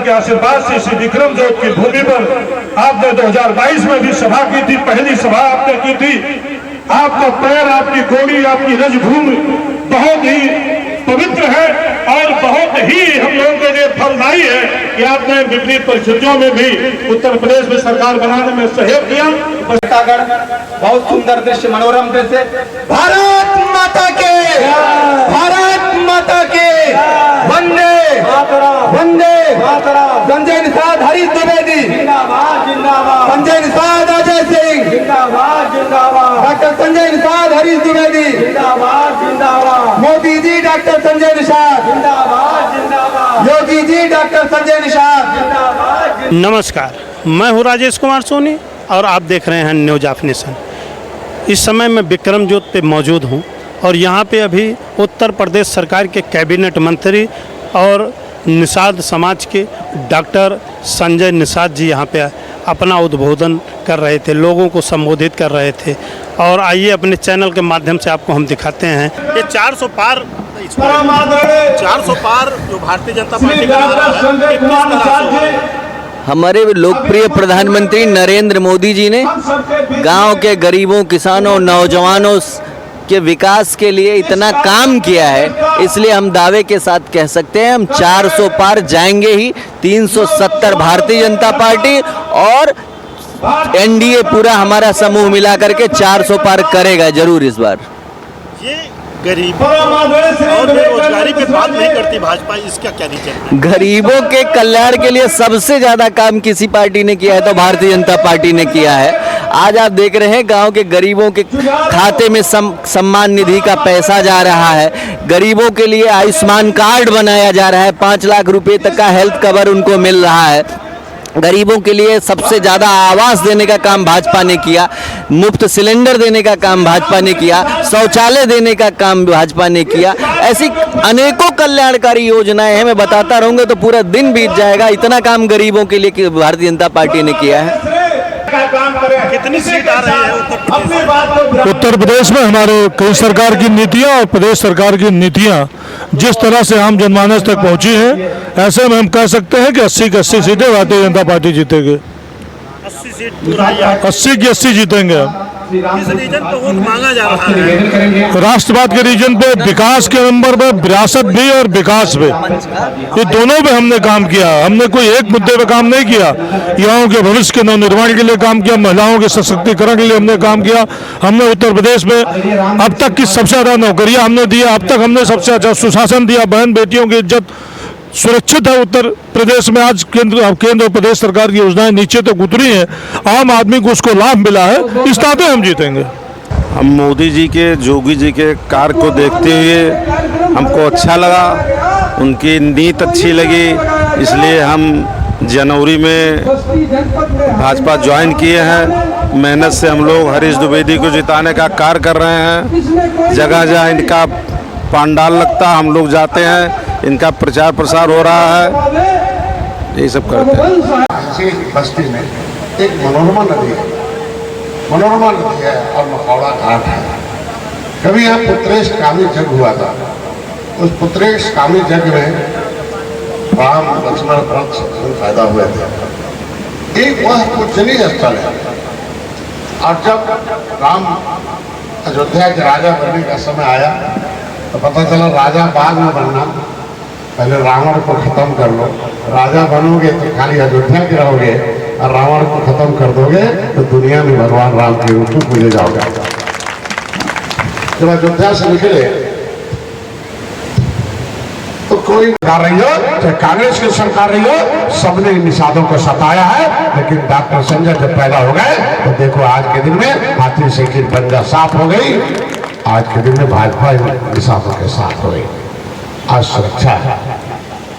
के आशीर्वाद से श्री विक्रम जोत की भूमि पर आपने 2022 में भी सभा की थी, पहली सभा आपने की थी। आपका पैर, आपकी गोड़ी, आपकी रजभूमि बहुत ही पवित्र है और बहुत ही हम लोगों के लिए फलदायी है कि आपने विपरीत परिस्थितियों में भी उत्तर प्रदेश में सरकार बनाने में सहयोग किया। बहुत सुंदर दृश्य, मनोरम दृश्य। भारत माता के, भारत माता के, वंदे वंदे संजय निषाद, हरीश द्विवेदी जिंदाबाद जिंदाबाद, संजय निषाद, अजय सिंह जिंदाबाद जिंदाबाद, डॉक्टर संजय निषाद, हरीश द्विवेदी जिंदाबाद जिंदाबाद, मोदी जी डॉक्टर संजय निषाद जिंदाबाद जिंदाबाद, योगी जी डॉक्टर संजय निषाद जिंदाबाद। नमस्कार, मैं हूँ राजेश कुमार सोनी और आप देख रहे हैं न्यूज ऑफ नेशन। इस समय मैं विक्रम जोत पे मौजूद हूँ और यहाँ पे अभी उत्तर प्रदेश सरकार के कैबिनेट मंत्री और निषाद समाज के डॉक्टर संजय निषाद जी यहाँ पे अपना उद्बोधन कर रहे थे, लोगों को संबोधित कर रहे थे। और आइए अपने चैनल के माध्यम से आपको हम दिखाते हैं ये 400 पार जो भारतीय जनता पार्टी का हमारे लोकप्रिय प्रधानमंत्री नरेंद्र मोदी जी ने गांव के गरीबों, किसानों, नौजवानों के विकास के लिए इतना काम किया है, इसलिए हम दावे के साथ कह सकते हैं हम 400 पार जाएंगे ही। 370 भारतीय जनता पार्टी और एनडीए पूरा हमारा समूह मिला करके 400 पार करेगा जरूर इस बार। ये गरीबों और बेरोजगारी पे बात नहीं करती भाजपा, इसका क्या रीजन? गरीबों के कल्याण के लिए सबसे ज्यादा काम किसी पार्टी ने किया है तो भारतीय जनता पार्टी ने किया है। आज आप देख रहे हैं गांव के गरीबों के खाते में सम्मान निधि का पैसा जा रहा है, गरीबों के लिए आयुष्मान कार्ड बनाया जा रहा है, 5 लाख रुपए तक का हेल्थ कवर उनको मिल रहा है। गरीबों के लिए सबसे ज़्यादा आवास देने का काम भाजपा ने किया, मुफ्त सिलेंडर देने का काम भाजपा ने किया, शौचालय देने का काम भाजपा ने किया। ऐसी अनेकों कल्याणकारी योजनाएं हैं, मैं बताता रहूँगा तो पूरा दिन बीत जाएगा। इतना काम गरीबों के लिए भारतीय जनता पार्टी ने किया है। कितनी सीट आ रही है उत्तर प्रदेश में? हमारे केंद्र सरकार की नीतियां और प्रदेश सरकार की नीतियां जिस तरह से आम जनमानस तक पहुंची हैं, ऐसे में हम कह सकते हैं कि 80 की 80 सीटें भारतीय जनता पार्टी जीतेगी। 80 सीट पूरा 80 की 80 जीतेंगे। किस रीजन पे वोट मांगा जा रहा है? राष्ट्रवाद के रीजन पे, विकास के नंबर पे, विरासत भी और विकास पे, ये दोनों पे हमने काम किया। हमने कोई एक मुद्दे पे काम नहीं किया। युवाओं के भविष्य के नवनिर्माण के लिए काम किया, महिलाओं के सशक्तिकरण के लिए हमने काम किया। हमने उत्तर प्रदेश में अब तक की सबसे ज्यादा नौकरियां हमने दिया, अब तक हमने सबसे अच्छा सुशासन दिया, बहन बेटियों की इज्जत सुरक्षित है उत्तर प्रदेश में। आज केंद्र और प्रदेश सरकार की योजनाएं नीचे तक उतरी हैं, आम आदमी को उसको लाभ मिला है, इस नाते हम जीतेंगे। हम मोदी जी के, योगी जी के कार्य को देखते हुए हमको अच्छा लगा, उनकी नीति अच्छी लगी, इसलिए हम जनवरी में भाजपा ज्वाइन किए हैं। मेहनत से हम लोग हरीश द्विवेदी को जिताने का कार्य कर रहे हैं। जगह जगह इनका पंडाल लगता, हम लोग जाते हैं, इनका प्रचार प्रसार हो रहा है, यही सब करते हैं। बस्ती में एक मनोरमा नदी है, मनोरमा नदी है और मखौड़ा घाट है। कभी यहाँ पुत्रेश कामी जग हुआ था। उस पुत्रेश कामी जग में राम, लक्ष्मण, भरत शत्रुघ्न पैदा हुए थे। एक वह पूजनीय स्थल है। और जब राम अयोध्या के राजा बनने का समय आया तो पता चला राजा बाद में बनना, पहले रावण को खत्म कर लो। राजा बनोगे तो खाली अयोध्या के रहोगे और रावण को खत्म कर दोगे तो दुनिया में भगवान राम के रूप में पूजे जाओगे। जब अयोध्या से निकले तो कोई सरकार रही हो, चाहे कांग्रेस की सरकार रही हो, सबने इन निषादों को सताया है। लेकिन डॉक्टर संजय जब पैदा हो गए तो देखो आज के दिन में हाथी से की पंजा साफ हो गई। आज के दिन में भाजपा निषादों के साथ हो गई। आज सुरक्षा है,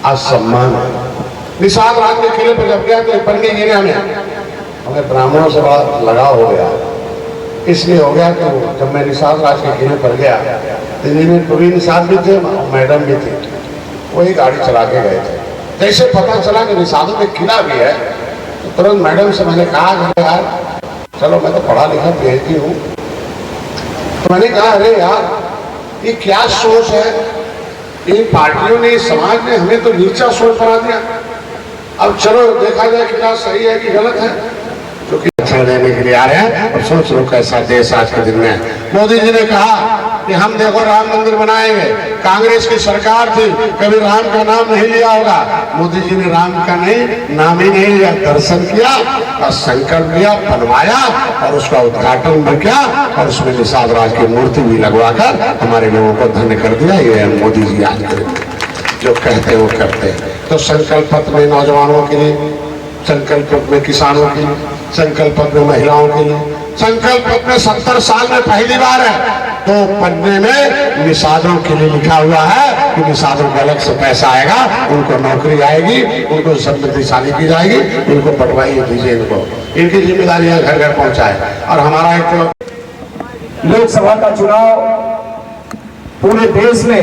आज सम्मान है। निषाद राज के किले पर जब गया तो बन के गिरे हमें ब्राह्मणों से बड़ा लगाव हो गया। इसलिए हो गया तो जब मैं निषाद राज के किले पर गया, दिल्ली में पूरी निषाद भी थे, मैडम भी थी, वही गाड़ी चला के गए थे। जैसे पता चला कि निषादों में किला भी है तो तुरंत मैडम से मैंने कहा यार चलो, मैं तो पढ़ा लिखा पीएचडी हूँ। तो मैंने कहा अरे यार ये क्या सोच है, इन पार्टियों ने, इस समाज ने हमें तो नीचा सोच बना दिया। अब चलो देखा जाए कि क्या सही है कि गलत है, क्योंकि अच्छा देने के लिए आ रहे हैं। अब सोच लो कैसा देश आज के दिन में है। मोदी जी ने कहा कि हम देखो राम मंदिर बनाएंगे। कांग्रेस की सरकार थी, कभी राम का नाम नहीं लिया होगा। मोदी जी ने राम का नाम ही नहीं लिया, दर्शन किया और संकल्प लिया, बनवाया और उसका उद्घाटन भी किया और उसमें निषाद राज की मूर्ति भी लगवाकर हमारे लोगों को धन्य कर दिया। ये मोदी जी आज जो कहते वो करते। तो संकल्प पत्र में नौजवानों के लिए, संकल्प पत्र में किसानों के लिए, संकल्प पत्र में महिलाओं के लिए, संकल्प पत्र में 70 साल में पहली बार है तो पन्ने में निषादों के लिए लिखा हुआ है कि निषादों को अलग से पैसा आएगा, उनको नौकरी आएगी, उनको समृद्धि शादी की जाएगी, उनको बंटवाई दीजिए, इनको इनकी जिम्मेदारियां घर घर पहुंचाए। और हमारा एक लोकसभा का चुनाव पूरे देश में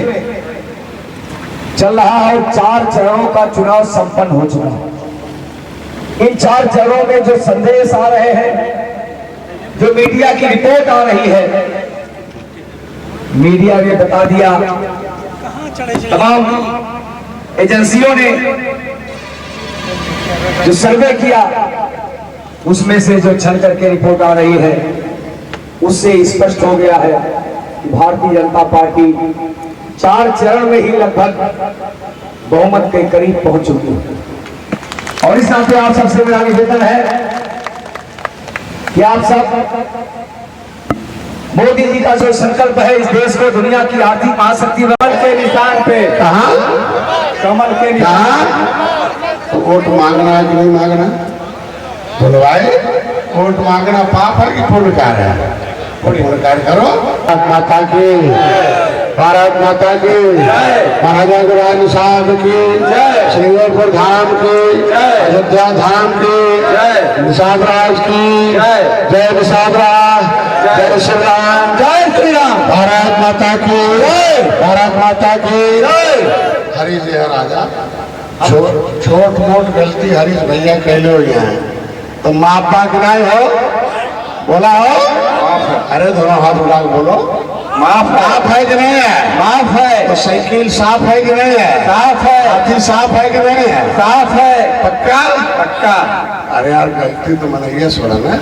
चल रहा है और 4 चरणों का चुनाव संपन्न हो चुका है। इन 4 चरणों में जो संदेश आ रहे हैं, जो मीडिया की रिपोर्ट आ रही है, मीडिया ने बता दिया, तमाम एजेंसियों ने जो सर्वे किया उसमें से जो छल करके रिपोर्ट आ रही है उससे स्पष्ट हो गया है कि भारतीय जनता पार्टी 4 चरण में ही लगभग बहुमत के करीब पहुंच चुकी है। और इस नाते आप सबसे मेरा निवेदन है कि आप सब मोदी जी का जो संकल्प है, इस देश को दुनिया की आर्थिक महाशक्ति कमल के निशान पे, कहां कमल के निशान, वोट मांगना है कि नहीं मांगना, बोलो भाई, वोट मांगना पाप है कि पुण्य कार्य है? पुण्य कार्य करो। माता की, भारत माता की, महाराजा गुरुराज निषाद की, श्रींगरपुर धाम की, अयोध्या धाम की, निषाद राज की जय, निषाद राज, जय श्री राम, जय श्री राम, भारत माता की, भारत माता की। हरी जय राजा। छोट मोट गलती हरीश भैया कहले हो यहाँ तो माफ बाक नहीं हो, बोला हो, अरे दोनों हाथ उठा के बोलो, माफ है कि नहीं है? माफ है। तो साइकिल साफ है कि नहीं है? साफ है। हाथी साफ है कि नहीं है? साफ है। पक्का पक्का। अरे यार गलती तो मैंने ये सुना ना।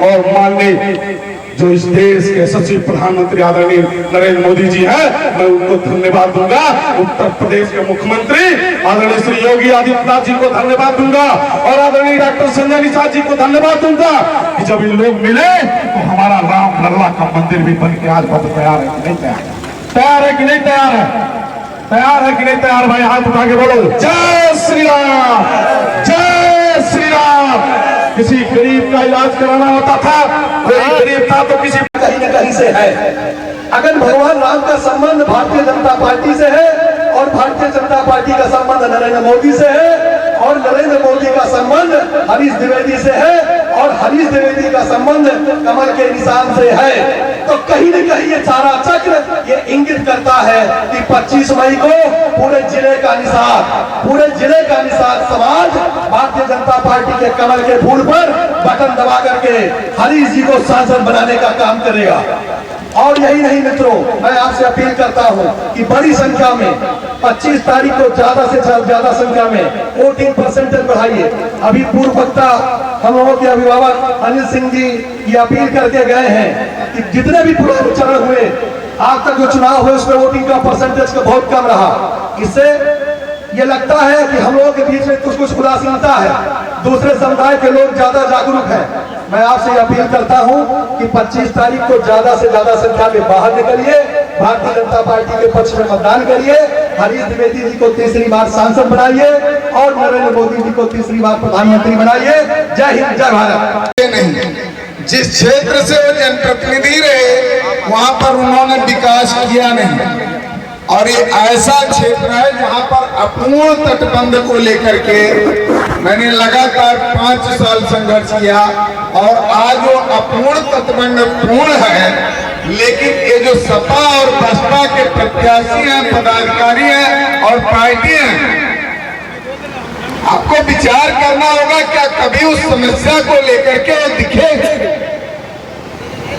और माननीय जो इस देश के सचिव प्रधानमंत्री आदरणीय नरेंद्र मोदी जी हैं, मैं उनको धन्यवाद दूंगा। उत्तर प्रदेश के मुख्यमंत्री आदरणीय श्री योगी आदित्यनाथ जी को धन्यवाद दूंगा और आदरणीय डॉक्टर संजय निषाद जी को धन्यवाद दूंगा कि जब इन लोग मिले तो हमारा राम लल्ला का मंदिर भी बन के आज बहुत तैयार है कि नहीं तैयार है? तैयार है कि नहीं तैयार है? तैयार है कि नहीं तैयार? भाई हाथ उठा के बोलो जय श्री राम, जय श्री राम। किसी गरीब का इलाज कराना होता था, कोई गरीब था तो किसी कहीं न कहीं से है। अगर भगवान राम का संबंध भारतीय जनता पार्टी से है और भारतीय जनता पार्टी का संबंध नरेंद्र मोदी से है और नरेंद्र मोदी का संबंध हरीश द्विवेदी से है और हरीश द्विवेदी का संबंध कमल के निशान से है, तो कहीं न कहीं ये सारा चक्र ये इंगित करता है कि 25 मई को पूरे जिले का निषाद समाज भारतीय जनता पार्टी के कमल के फूल पर बटन दबा करके हरीश जी को सांसद बनाने का काम करेगा। और यही नहीं मित्रों, मैं आपसे अपील करता हूं कि बड़ी संख्या में 25 तारीख को ज्यादा से ज्यादा संख्या में वोटिंग परसेंटेज बढ़ाइए। अभी पूर्व वक्ता हम लोगों के अभिभावक अनिल सिंह जी ये अपील करके गए हैं कि जितने भी पुराने चरण हुए आज तक जो चुनाव हुए उसमें वोटिंग का परसेंटेज का बहुत कम रहा। इससे ये लगता है कि हम लोगों के बीच में कुछ उदासीनता है, दूसरे समुदाय के लोग ज्यादा जागरूक हैं। मैं आपसे अपील करता हूं कि 25 तारीख को ज्यादा से ज्यादा संख्या में बाहर निकलिए, भारतीय जनता पार्टी के पक्ष में मतदान करिए, हरीश द्विवेदी जी को तीसरी बार सांसद बनाइए और नरेंद्र मोदी जी को तीसरी बार प्रधानमंत्री बनाइए। जय हिंद, जय भारत। नहीं, जिस क्षेत्र से वो जनप्रतिनिधि रहे वहां पर उन्होंने विकास किया नहीं, और ये ऐसा क्षेत्र है जहां पर अपूर्ण तटबंध को लेकर के मैंने लगातार 5 साल संघर्ष किया और आज वो अपूर्ण तटबंध पूर्ण है। लेकिन ये जो सपा और बसपा के प्रत्याशी हैं, पदाधिकारी हैं और पार्टी हैं, आपको विचार करना होगा क्या कभी उस समस्या को लेकर के वो दिखे?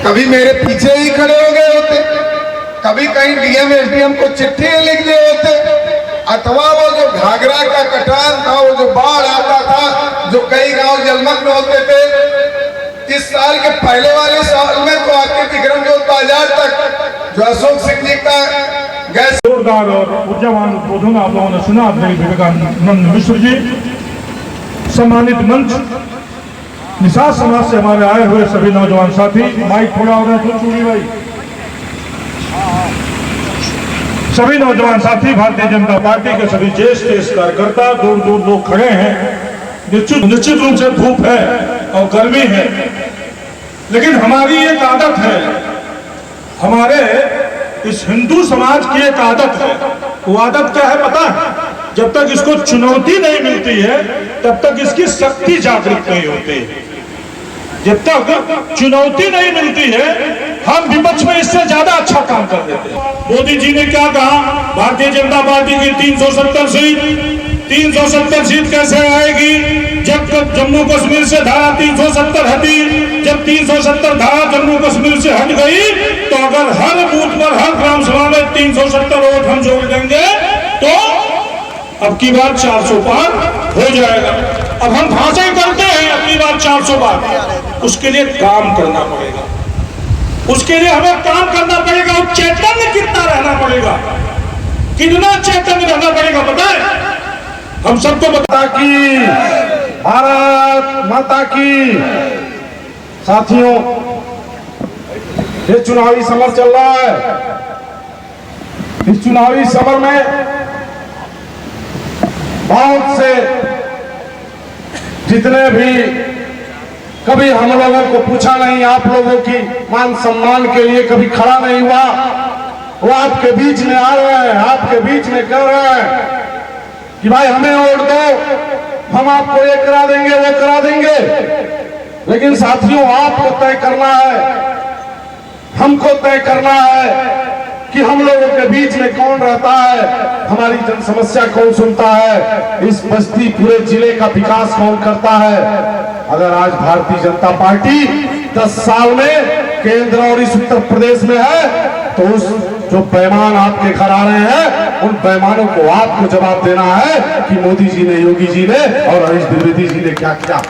कभी मेरे पीछे ही खड़े हो गए होते, कभी कहीं डीएम एसडीएम को चिट्ठी लिख दिए होते, अथवा वो जो घाघरा का कटान था, वो जो बाढ़ आता था, जो कई गांव जलमग्न होते थे, इस साल के पहले वाले साल में तो आपके विक्रमजोत बाजार तक जो अशोक सिंह जी का गैस जोरदार और ऊर्जावान उद्बोधन आप लोगों ने सुना। विवेकानंद मिश्र जी, सम्मानित मंच, निषाद समाज से हमारे आए हुए सभी नौजवान साथी, माइक थोड़ा हो रहा है तो चूड़ी भाई, सभी नौजवान साथी, भारतीय जनता पार्टी के सभी ज्येष्ठ कार्यकर्ता, दूर दूर लोग खड़े हैं। निश्चित रूप से धूप है और गर्मी है, लेकिन हमारी एक आदत है, हमारे इस हिंदू समाज की एक आदत है। वो आदत क्या है पता है? जब तक इसको चुनौती नहीं मिलती है तब तक इसकी शक्ति जागृत नहीं होती। जब तक चुनौती नहीं मिलती है हम विपक्ष में इससे ज्यादा अच्छा काम कर देते हैं। मोदी जी ने क्या कहा? भारतीय जनता पार्टी की 370 सीट कैसे आएगी? जब जम्मू कश्मीर से धारा 370 हटी, जब 370 धारा जम्मू कश्मीर से हट गई तो अगर हर बूथ पर, हर ग्राम सभा में 370 वोट हम जोड़ देंगे तो अब की बार 400 पार हो जाएगा। अब हम भाषण करते हैं अब की बार 400 पार, उसके लिए काम करना पड़ेगा, उसके लिए हमें काम करना पड़ेगा। और चैतन्य कितना रहना पड़ेगा, कितना चैतन्य रहना पड़ेगा पता है? हम सबको बता कि भारत माता की। साथियों, ये चुनावी समर चल रहा है। इस चुनावी समर में बहुत से, जितने भी कभी हम लोगों को पूछा नहीं, आप लोगों की मान सम्मान के लिए कभी खड़ा नहीं हुआ, वो आपके बीच में आ रहे हैं, आपके बीच में कह रहे हैं कि भाई हमें वोट दो, हम आपको ये करा देंगे, वो करा देंगे। लेकिन साथियों, आपको तय करना है, हमको तय करना है कि हम लोगों के बीच में कौन रहता है, हमारी जन समस्या कौन सुनता है, इस बस्ती पूरे जिले का विकास कौन करता है। अगर आज भारतीय जनता पार्टी 10 साल में केंद्र और इस उत्तर प्रदेश में है तो उस जो बेईमान आपके घर आ रहे हैं उन बेईमानों को आपको जवाब देना है कि मोदी जी ने, योगी जी ने और हरीश द्विवेदी जी ने क्या किया।